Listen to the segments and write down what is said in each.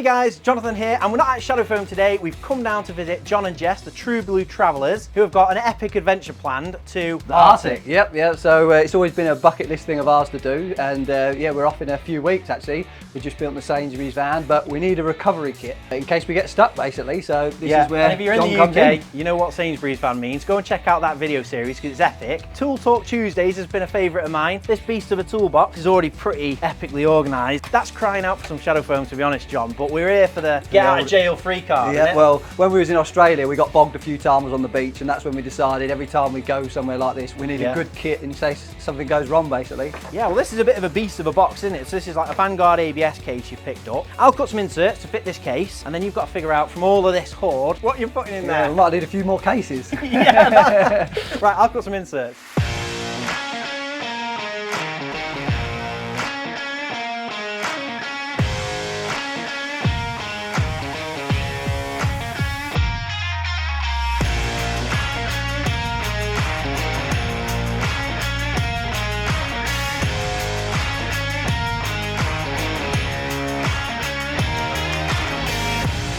Hey guys, Jonathan here, and we're not at Shadow Foam today. We've come down to visit Jon and Jess, the True Blue Travellers, who have got an epic adventure planned to the Arctic. Yep. So it's always been a bucket list thing of ours to do, and yeah, we're off in a few weeks actually. We just built the Sainsburys van, but we need a recovery kit in case we get stuck, basically. So this is where and if you're Jon in the UK, you know what Sainsburys van means. Go and check out that video series because it's epic. Tool Talk Tuesdays has been a favourite of mine. This beast of a toolbox is already pretty epically organised. That's crying out for some Shadow Foam, to be honest, John, but we're here for the get out of jail free card. Yeah, well, when we was in Australia, we got bogged a few times on the beach, and that's when we decided every time we go somewhere like this, we need a good kit in case something goes wrong, basically. Yeah, well, this is a bit of a beast of a box, isn't it? So this is like a Vanguard ABS case you've picked up. I'll cut some inserts to fit this case, and then you've got to figure out from all of this hoard what you're putting in there. We might need a few more cases. Right, I'll cut some inserts.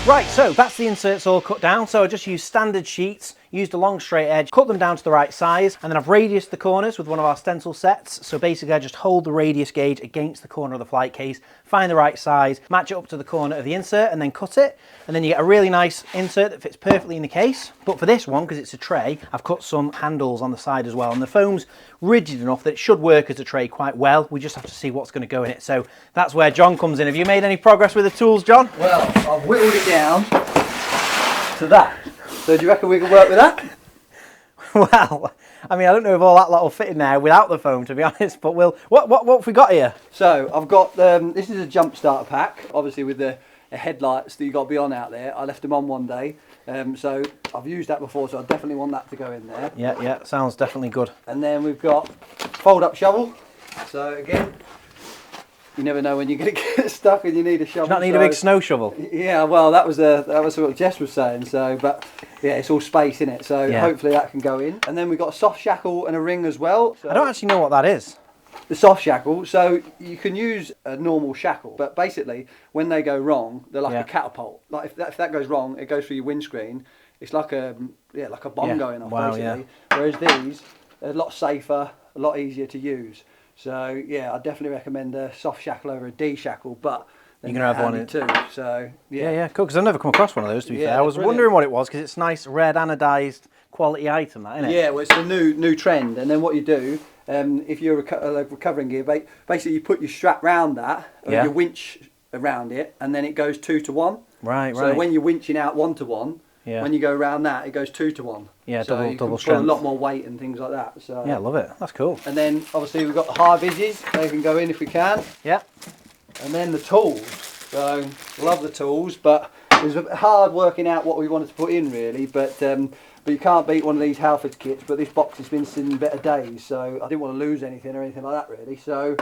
Right, so that's the inserts all cut down. So I just used standard sheets, used a long straight edge, cut them down to the right size, and then I've radiused the corners with one of our stencil sets. So basically I just hold the radius gauge against the corner of the flight case, find the right size, match it up to the corner of the insert, and then cut it. And then you get a really nice insert that fits perfectly in the case. But for this one, because it's a tray, I've cut some handles on the side as well. And the foam's rigid enough that it should work as a tray quite well. We just have to see what's going to go in it. So that's where John comes in. Have you made any progress with the tools, John? Well, I've whittled it down to that. So do you reckon we can work with that? Well, I mean, I don't know if all that lot will fit in there without the foam, to be honest, but we'll... What have we got here? So I've got, this is a jump starter pack, obviously with the headlights that you've got to be on out there. I left them on one day, so I've used that before, so I definitely want that to go in there. Yeah, sounds definitely good. And then we've got fold-up shovel. So again, you never know when you're going to get stuck and you need a shovel. Do you not need a big snow shovel? Yeah, well, that was what Jess was saying. So, but yeah, it's all space in it. So hopefully that can go in. And then we've got a soft shackle and a ring as well. So I don't actually know what that is. The soft shackle. So you can use a normal shackle, but basically when they go wrong, they're like a catapult. Like if that goes wrong, it goes through your windscreen. It's like a bomb going off, basically. Whereas these are a lot safer, a lot easier to use. So yeah, I definitely recommend a soft shackle over a D shackle, but you're gonna have one in too. So yeah, cool. Because I've never come across one of those. To be fair, I was wondering what it was because it's nice red anodized quality item, that isn't it? Yeah, well, it's a new trend. And then what you do, if you're recovering gear, basically you put your strap round that, or your winch around it, and then it goes 2 to 1. Right. So when you're winching out 1 to 1. Yeah. When you go around that, it goes 2 to 1. Yeah, so double you strength. can put a lot more weight and things like that. So yeah, love it. That's cool. And then obviously we've got the high vises. They can go in if we can. Yeah. And then the tools. So love the tools, but it was a bit hard working out what we wanted to put in really. But you can't beat one of these Halfords kits. But this box has been seen better days, so I didn't want to lose anything or anything like that really. So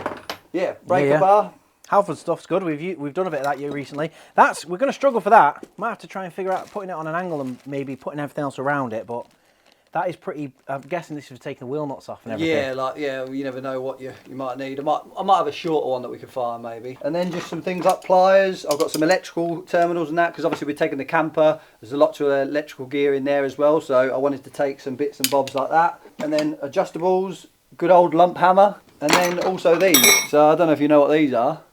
yeah, breaker bar. Halford stuff's good. We've done a bit of that here recently. We're going to struggle for that. Might have to try and figure out putting it on an angle and maybe putting everything else around it. But that is pretty. I'm guessing this is taking the wheel nuts off and everything. Yeah, you never know what you might need. I might have a shorter one that we could find maybe. And then just some things like pliers. I've got some electrical terminals and that because obviously we're taking the camper. There's a lot of electrical gear in there as well. So I wanted to take some bits and bobs like that. And then adjustables, good old lump hammer, and then also these. So I don't know if you know what these are.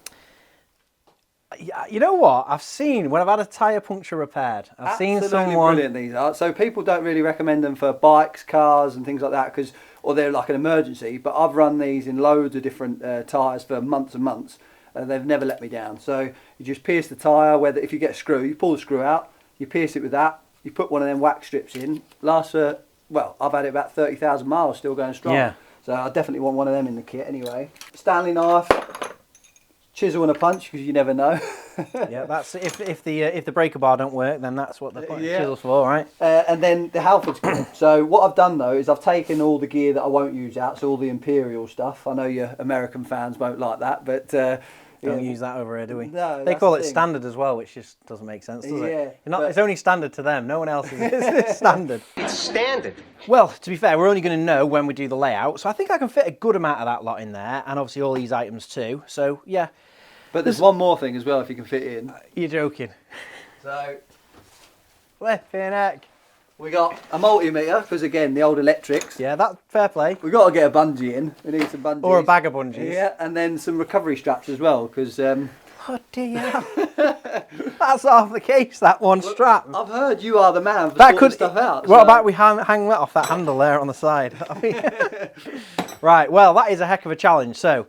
You know what? I've seen when I've had a tyre puncture repaired. I've seen someone. Brilliant these are. So people don't really recommend them for bikes, cars, and things like that or they're like an emergency. But I've run these in loads of different tyres for months and months, and they've never let me down. So you just pierce the tyre. If you get a screw, you pull the screw out, you pierce it with that. You put one of them wax strips in. Lasts for I've had it about 30,000 miles, still going strong. Yeah. So I definitely want one of them in the kit anyway. Stanley knife. Chisel and a punch because you never know. Yeah, that's if the breaker bar don't work, then that's what the chisel's for, right? And then the Halfords gear. So what I've done though is I've taken all the gear that I won't use out, so all the Imperial stuff. I know your American fans won't like that, but don't use that over here, do we? No, they call it standard as well, which just doesn't make sense, does it? It's only standard to them. No one else is it's standard. It's standard. Well, to be fair, we're only going to know when we do the layout, so I think I can fit a good amount of that lot in there, and obviously all these items too. So yeah. But there's one more thing as well, if you can fit in. You're joking. So, Flipping heck. we got a multimeter, because again, the old electrics. Yeah, that's fair play. We've got to get a bungee in. We need some bungees. Or a bag of bungees. Yeah, and then some recovery straps as well, because... Oh dear. That's half the case, that one strap. I've heard you are the man for That sorting could stuff out. What so- about we hang that off that handle there on the side? Right, well, that is a heck of a challenge. So,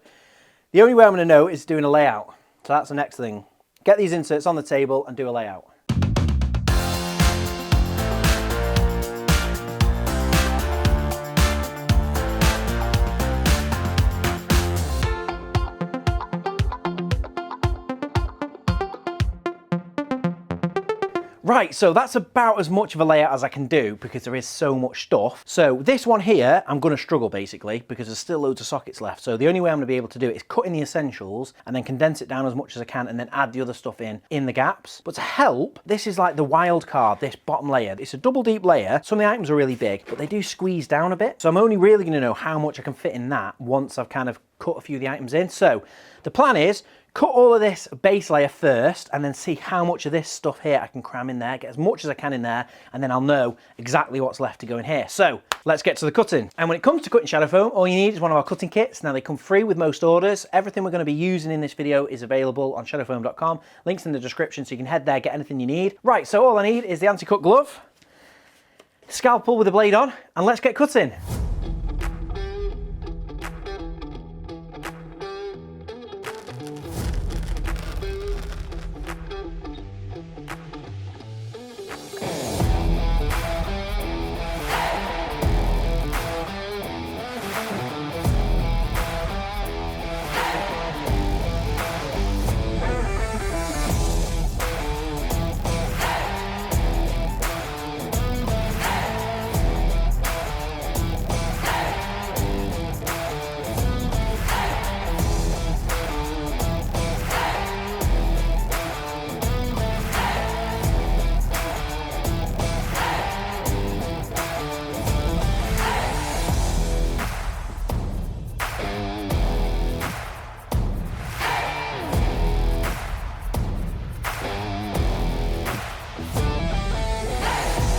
the only way I'm going to know is doing a layout. So that's the next thing. Get these inserts on the table and do a layout. Right, so that's about as much of a layout as I can do because there is so much stuff. So this one here, I'm going to struggle basically because there's still loads of sockets left. So the only way I'm going to be able to do it is cut in the essentials and then condense it down as much as I can and then add the other stuff in the gaps. But to help, this is like the wild card, this bottom layer. It's a double deep layer. Some of the items are really big, but they do squeeze down a bit. So I'm only really going to know how much I can fit in that once I've kind of cut a few of the items in. So the plan is, cut all of this base layer first and then see how much of this stuff here I can cram in there, get as much as I can in there, and then I'll know exactly what's left to go in here. So let's get to the cutting. And when it comes to cutting shadow foam, all you need is one of our cutting kits. Now they come free with most orders. Everything we're going to be using in this video is available on shadowfoam.com. Links in the description so you can head there, get anything you need. Right, so all I need is the anti-cut glove, scalpel with the blade on, and let's get cutting.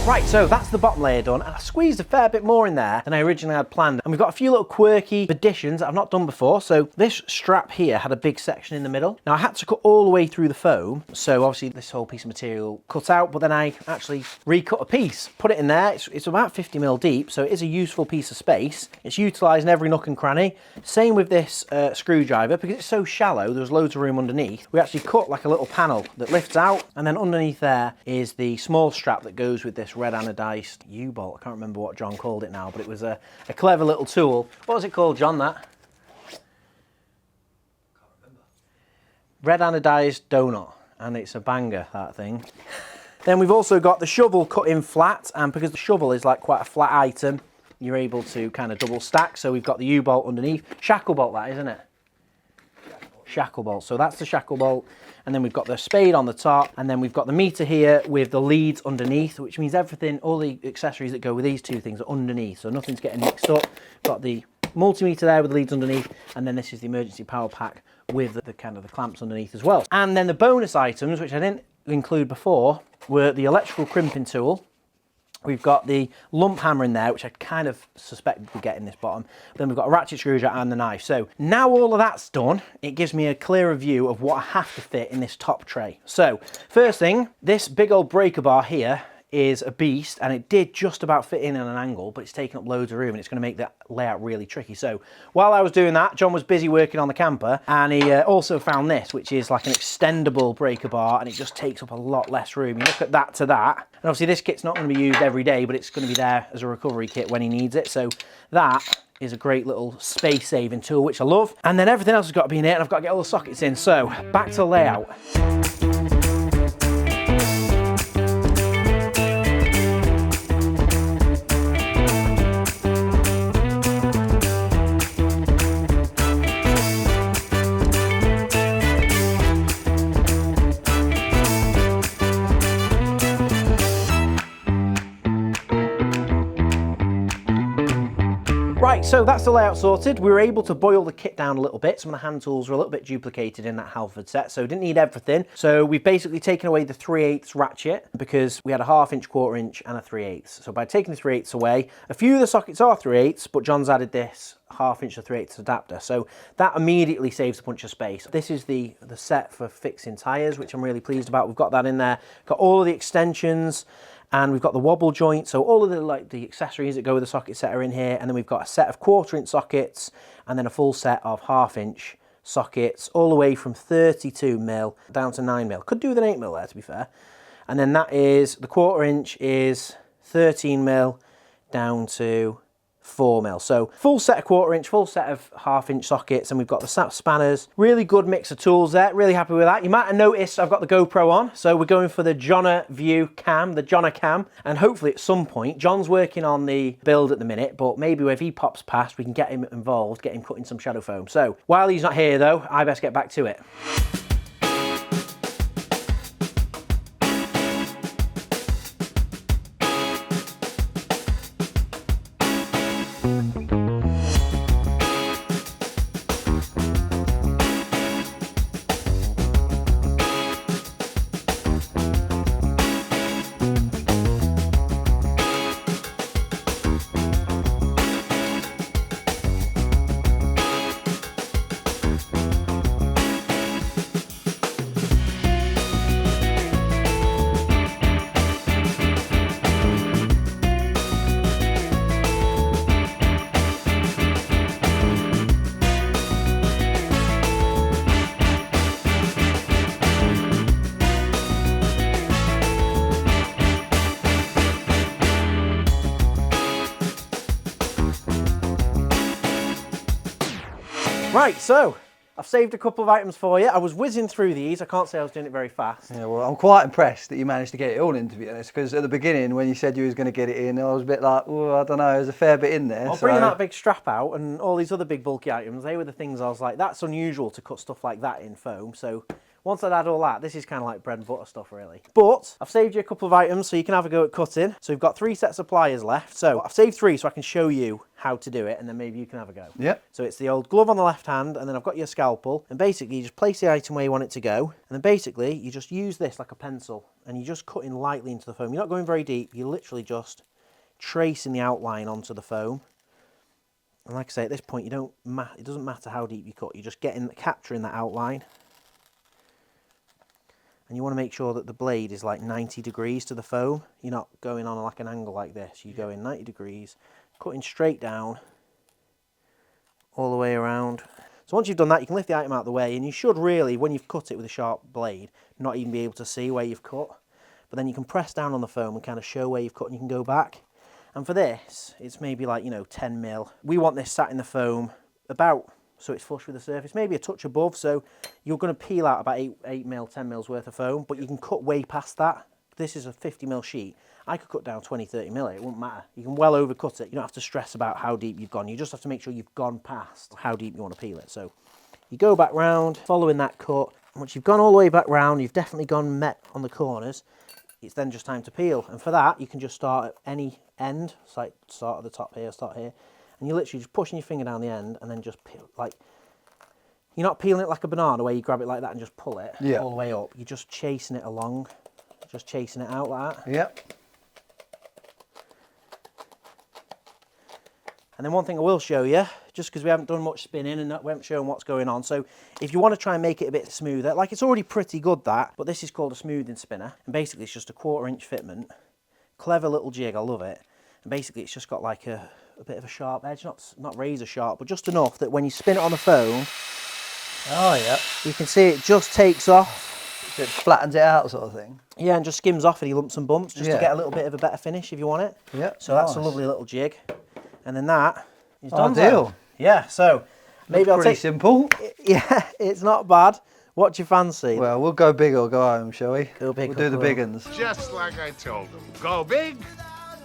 Right, so that's the bottom layer done, and I squeezed a fair bit more in there than I originally had planned. And we've got a few little quirky additions that I've not done before. So this strap here had a big section in the middle. Now I had to cut all the way through the foam, so obviously this whole piece of material cut out, but then I actually recut a piece, put it in there. It's about 50mm deep, so it is a useful piece of space. It's utilised in every nook and cranny. Same with this screwdriver, because it's so shallow, there's loads of room underneath. We actually cut like a little panel that lifts out, and then underneath there is the small strap that goes with this red anodized U-bolt. I can't remember what John called it now, but it was a clever little tool. What was it called, John, that? Can't remember. Red anodized donut, and it's a banger, that thing. Then we've also got the shovel cut in flat, and because the shovel is like quite a flat item, you're able to kind of double stack. So we've got the U-bolt underneath. Shackle bolt, that, isn't it? Shackle bolt. So that's the shackle bolt. And then we've got the spade on the top, and then we've got the meter here with the leads underneath, which means everything, all the accessories that go with these two things are underneath, so nothing's getting mixed up. Got the multimeter there with the leads underneath, and then this is the emergency power pack with the kind of the clamps underneath as well. And then the bonus items, which I didn't include before, were the electrical crimping tool. We've got the lump hammer in there, which I kind of suspect we get in this bottom. Then we've got a ratchet screwdriver and the knife. So now all of that's done, it gives me a clearer view of what I have to fit in this top tray. So first thing, this big old breaker bar here is a beast, and it did just about fit in at an angle, but it's taking up loads of room and it's going to make that layout really tricky. So while I was doing that, John was busy working on the camper, and he also found this, which is like an extendable breaker bar, and it just takes up a lot less room. You look at that to that, and obviously this kit's not going to be used every day, but it's going to be there as a recovery kit when he needs it. So that is a great little space saving tool, which I love. And then everything else has got to be in it, and I've got to get all the sockets in. So back to the layout. Right, Right, so that's the layout sorted. We were able to boil the kit down a little bit. Some of the hand tools were a little bit duplicated in that Halford set, so didn't need everything. So we've basically taken away the 3/8 ratchet because we had a 1/2 inch, 1/4 inch and a 3/8. So by taking the 3/8 away, a few of the sockets are 3/8, but John's added this 1/2 inch to 3/8 adapter. So that immediately saves a bunch of space. This is the set for fixing tyres, which I'm really pleased about. We've got that in there. Got all of the extensions, and we've got the wobble joint, so all of the accessories that go with the socket set are in here, and then we've got a set of 1/4 inch sockets and then a full set of 1/2 inch sockets, all the way from 32mm down to 9mm. Could do with an 8mm there, to be fair. And then that is, the 1/4 inch is 13mm down to 4mm. So full set of 1/4 inch, full set of 1/2 inch sockets, and we've got the spanners. Really good mix of tools there, really happy with that. You might have noticed I've got the GoPro on, so we're going for the Jonna View cam, the Jonna cam, and hopefully at some point, John's working on the build at the minute, but maybe if he pops past, we can get him involved, get him cutting some shadow foam. So while he's not here though, I best get back to it. Right, so I've saved a couple of items for you. I was whizzing through these. I can't say I was doing it very fast. Yeah, well, I'm quite impressed that you managed to get it all in, to be honest, because at the beginning, when you said you was going to get it in, I was a bit like, oh, I don't know, there's a fair bit in there. Well, bringing that big strap out and all these other big bulky items, they were the things I was like, that's unusual to cut stuff like that in foam. So once I'd had all that, this is kind of like bread and butter stuff, really. But I've saved you a couple of items so you can have a go at cutting. So we've got 3 sets of pliers left. So I've saved 3 so I can show you how to do it, and then maybe you can have a go. Yep. So it's the old glove on the left hand, and then I've got your scalpel, and basically you just place the item where you want it to go, and then basically you just use this like a pencil, and you're just cutting lightly into the foam. You're not going very deep, you're literally just tracing the outline onto the foam. And like I say, at this point, it doesn't matter how deep you cut, you're just capturing that outline. And you want to make sure that the blade is like 90 degrees to the foam. You're not going on like an angle like this. You go in 90 degrees, cutting straight down, all the way around. So once you've done that, you can lift the item out of the way, and you should really, when you've cut it with a sharp blade, not even be able to see where you've cut. But then you can press down on the foam and kind of show where you've cut, and you can go back. And for this, it's maybe like, 10mm. We want this sat in the foam about, so it's flush with the surface, maybe a touch above, so you're going to peel out about 8mm, 10mm worth of foam, but you can cut way past that. This is a 50mm sheet. I could cut down 20, 30mm, it wouldn't matter. You can well overcut it. You don't have to stress about how deep you've gone. You just have to make sure you've gone past how deep you want to peel it. So you go back round, following that cut. Once you've gone all the way back round, you've definitely gone met on the corners. It's then just time to peel. And for that, you can just start at any end. So like start at the top here, start here. And you're literally just pushing your finger down the end and then just peel, like, you're not peeling it like a banana where you grab it like that and just pull it all the way up. You're just chasing it along, just chasing it out like that. Yep. And then one thing I will show you, just because we haven't done much spinning and we haven't shown what's going on. So if you want to try and make it a bit smoother, like it's already pretty good that, but this is called a smoothing spinner. And basically it's just a 1/4 inch fitment. Clever little jig, I love it. And basically it's just got like a bit of a sharp edge, not razor sharp, but just enough that when you spin it on the foam, you can see it just takes off. So it flattens it out sort of thing? Yeah, and just skims off any lumps and bumps just to get a little bit of a better finish if you want it. Yeah. So that's a lovely little jig. And then that is done. Ideal. Yeah, so maybe I'll take... simple. Yeah, it's not bad. What do you fancy? Well, we'll go big or go home, shall we? Go big. We'll do the big uns. Just like I told them. Go big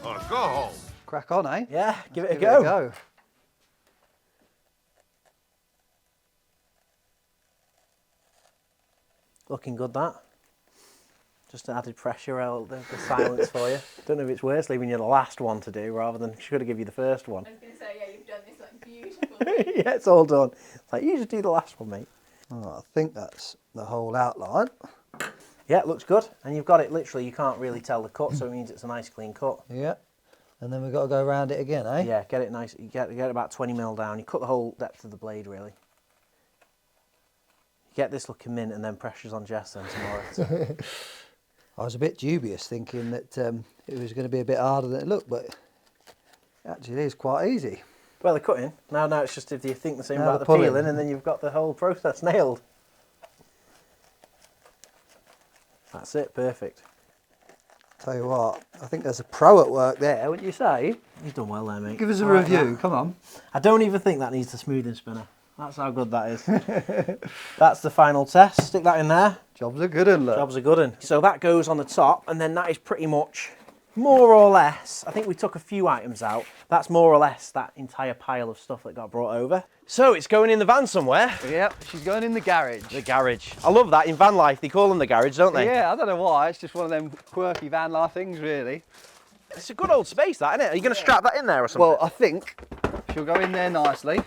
or go home. Crack on, eh? Yeah, give it a go. Looking good, that. Just added pressure, the silence for you. Don't know if it's worse leaving you the last one to do rather than should have given you the first one. I was going to say, yeah, you've done this like beautifully. Yeah, it's all done. It's like, you just do the last one, mate. Oh, I think that's the whole outline. Yeah, it looks good. And you've got it literally, you can't really tell the cut, so it means it's a nice clean cut. Yeah. And then we've got to go around it again, eh? Yeah, get it nice. You get about 20 mil down. You cut the whole depth of the blade, really. You get this looking mint and then pressure's on Jess then tomorrow. I was a bit dubious thinking that it was going to be a bit harder than it looked, but it actually is quite easy. Well, the cutting. Now it's just if you think the same Now about the the peeling, pulling. and then you've got the whole process nailed. That's it, perfect. Tell you what, I think there's a pro at work there, wouldn't you say? You've done well there, mate. Give us a I like review, that. come on. I don't even think that needs a smoothing spinner. That's how good that is. That's the final test. Stick that in there. Job's a good one, look. Job's a good one. So that goes on the top, and then that is pretty much more or less, I think we took a few items out. That's more or less that entire pile of stuff that got brought over. So it's going in the van somewhere. Yep, she's going in the garage. The garage. I love that. In van life, they call them the garage, don't they? Yeah, I don't know why. It's just one of them quirky van life things, really. It's a good old space, that, isn't it? Are you going to strap that in there or something? Well, I think she'll go in there nicely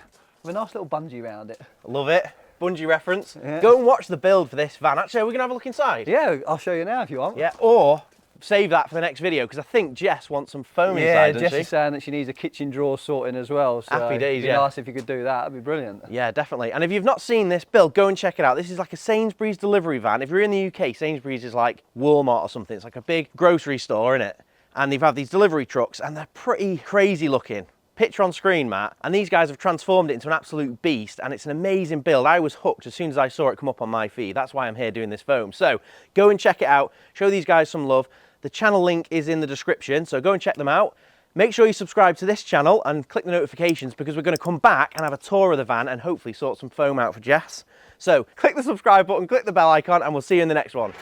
with a nice little bungee around it. Love it. Bungee reference. Yeah. Go and watch the build for this van. Actually, are we going to have a look inside? Yeah, I'll show you now if you want. Yeah, or save that for the next video, because I think Jess wants some foam inside, Yeah, doesn't Jess she? is saying that she needs a kitchen drawer sorting as well. So Happy days, it'd be yeah. nice if you could do that. That'd be brilliant. Yeah, definitely. And if you've not seen this build, go and check it out. This is like a Sainsbury's delivery van. If you're in the UK, Sainsbury's is like Walmart or something. It's like a big grocery store, innit? And they've had these delivery trucks, and they're pretty crazy looking. Picture on screen, Matt. And these guys have transformed it into an absolute beast, and it's an amazing build. I was hooked as soon as I saw it come up on my feed. That's why I'm here doing this foam. So go and check it out. Show these guys some love. The channel link is in the description, so go and check them out. Make sure you subscribe to this channel and click the notifications, because we're going to come back and have a tour of the van and hopefully sort some foam out for Jess. So click the subscribe button, click the bell icon, and we'll see you in the next one.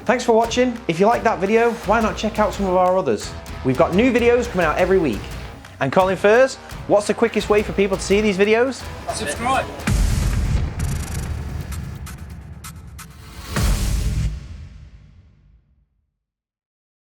Thanks for watching. If you liked that video, why not check out some of our others? We've got new videos coming out every week. And Colin Furs, what's the quickest way for people to see these videos? Subscribe.